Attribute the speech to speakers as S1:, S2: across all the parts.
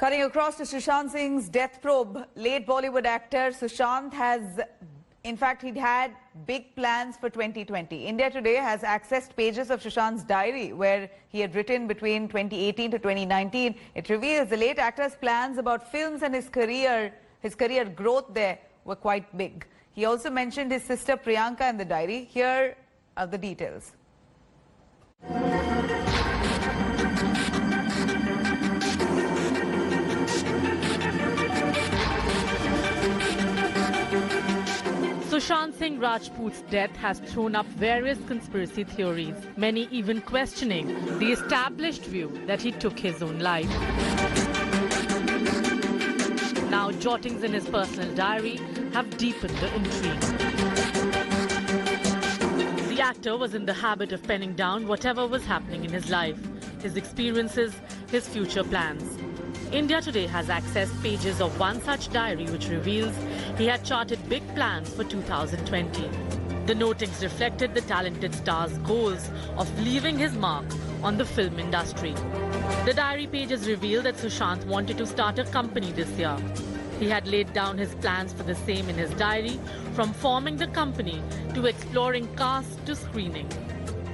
S1: Cutting across to Sushant Singh's death probe, late Bollywood actor Sushant has, in fact, he'd had big plans for 2020. India Today has accessed pages of Sushant's diary where he had written between 2018 to 2019. It reveals the late actor's plans about films and his career growth there were quite big. He also mentioned his sister Priyanka in the diary. Here are the details.
S2: Sushant Singh Rajput's death has thrown up various conspiracy theories, many even questioning the established view that he took his own life. Now, jottings in his personal diary have deepened the intrigue. The actor was in the habit of penning down whatever was happening in his life, his experiences, his future plans. India Today has accessed pages of one such diary which reveals he had charted big plans for 2020. The notings reflected the talented star's goals of leaving his mark on the film industry. The diary pages reveal that Sushant wanted to start a company this year. He had laid down his plans for the same in his diary, from forming the company to exploring cast to screening.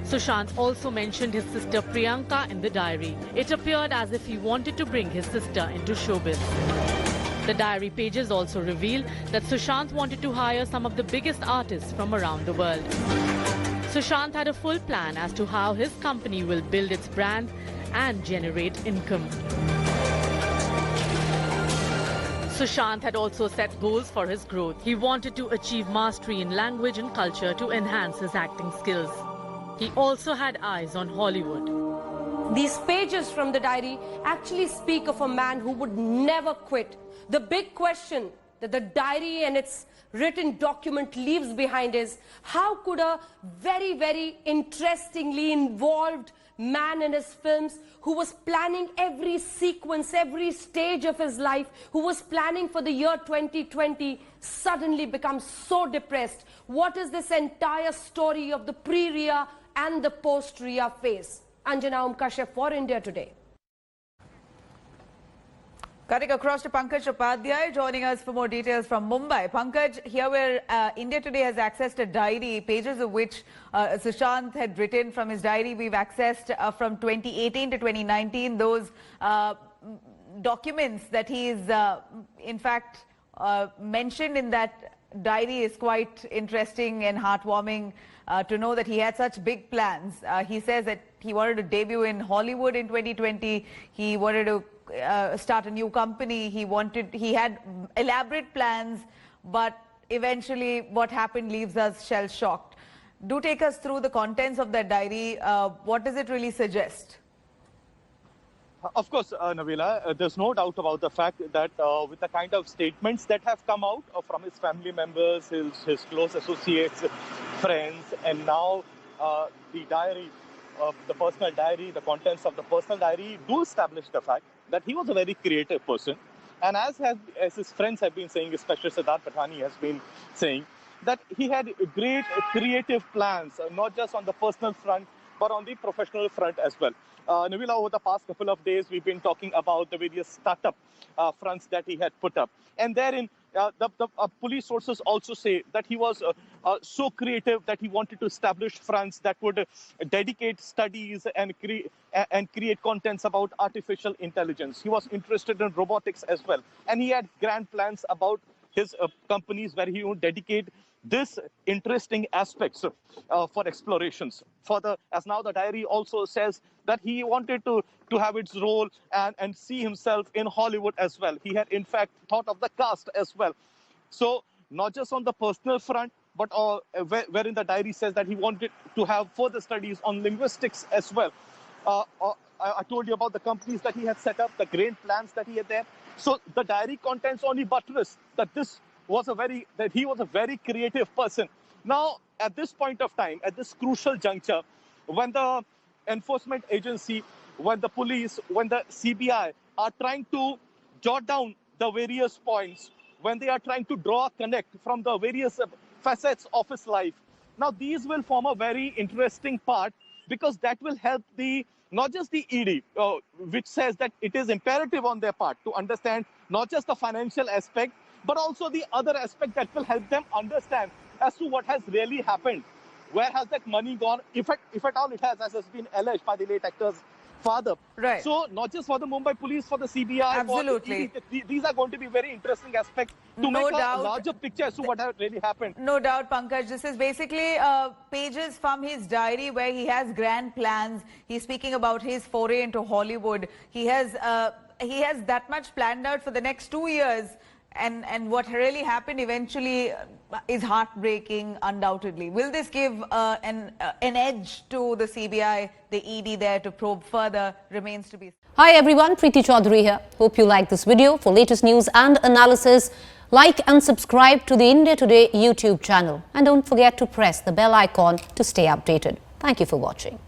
S2: Sushant also mentioned his sister Priyanka in the diary. It appeared as if he wanted to bring his sister into showbiz. The diary pages also reveal that Sushant wanted to hire some of the biggest artists from around the world. Sushant had a full plan as to how his company will build its brand and generate income. Sushant had also set goals for his growth. He wanted to achieve mastery in language and culture to enhance his acting skills. He also had eyes on Hollywood.
S3: These pages from the diary actually speak of a man who would never quit. The big question that the diary and its written document leaves behind is, how could a very, very interestingly involved man in his films, who was planning every sequence, every stage of his life, who was planning for the year 2020, suddenly become so depressed? What is this entire story of the pre-Ria and the post-Ria phase? Anjana Kashyap for India Today.
S1: Cutting across to Pankaj Upadhyay, joining us for more details from Mumbai. Pankaj, here where India Today has accessed a diary, pages of which Sushant had written from his diary. We've accessed from 2018 to 2019, those documents that he's in fact mentioned in that diary is quite interesting and heartwarming to know that he had such big plans. He says that he wanted to debut in Hollywood in 2020. He wanted to start a new company. He had elaborate plans, but eventually what happened leaves us shell-shocked. Do take us through the contents of that diary. What does it really suggest?
S4: Of course, Nabila, there's no doubt about the fact that with the kind of statements that have come out from his family members, his close associates, friends, and now the diary, the personal diary, the contents of the personal diary do establish the fact that he was a very creative person. And as his friends have been saying, especially Siddharth Pathani has been saying, that he had great creative plans, not just on the personal front, but on the professional front as well. Nabila, over the past couple of days, we've been talking about the various startup fronts that he had put up. And therein, the police sources also say that he was so creative that he wanted to establish fronts that would dedicate studies and create contents about artificial intelligence. He was interested in robotics as well. And he had grand plans about his companies where he would dedicate this interesting aspects for explorations. As now the diary also says that he wanted to have its role and see himself in Hollywood as well. He had in fact thought of the cast as well. So not just on the personal front, but wherein the diary says that he wanted to have further studies on linguistics as well. I told you about the companies that he had set up, the grand plans that he had there. So the diary contents only buttress that he was a very creative person. Now, at this point of time, at this crucial juncture, when the enforcement agency, when the police, when the CBI are trying to jot down the various points, when they are trying to draw a connect from the various facets of his life, now these will form a very interesting part, because that will help the not just the ED, which says that it is imperative on their part to understand not just the financial aspect, but also the other aspect that will help them understand as to what has really happened. Where has that money gone, if at all it has been alleged by the late actor's father.
S1: Right.
S4: So not just for the Mumbai police, for the CBI,
S1: Absolutely.
S4: for the ED, these are going to be very interesting aspects to
S1: No
S4: make
S1: doubt.
S4: a larger picture as to what has really happened.
S1: No doubt, Pankaj. This is basically pages from his diary where he has grand plans. He's speaking about his foray into Hollywood. He has that much planned out for the next 2 years. And what really happened eventually is heartbreaking, undoubtedly. Will this give an edge to the CBI, the ED there to probe further? Remains to be seen.
S5: Hi everyone, Preeti Chaudhary here. Hope you like this video. For latest news and analysis, like and subscribe to the India Today YouTube channel. And don't forget to press the bell icon to stay updated. Thank you for watching.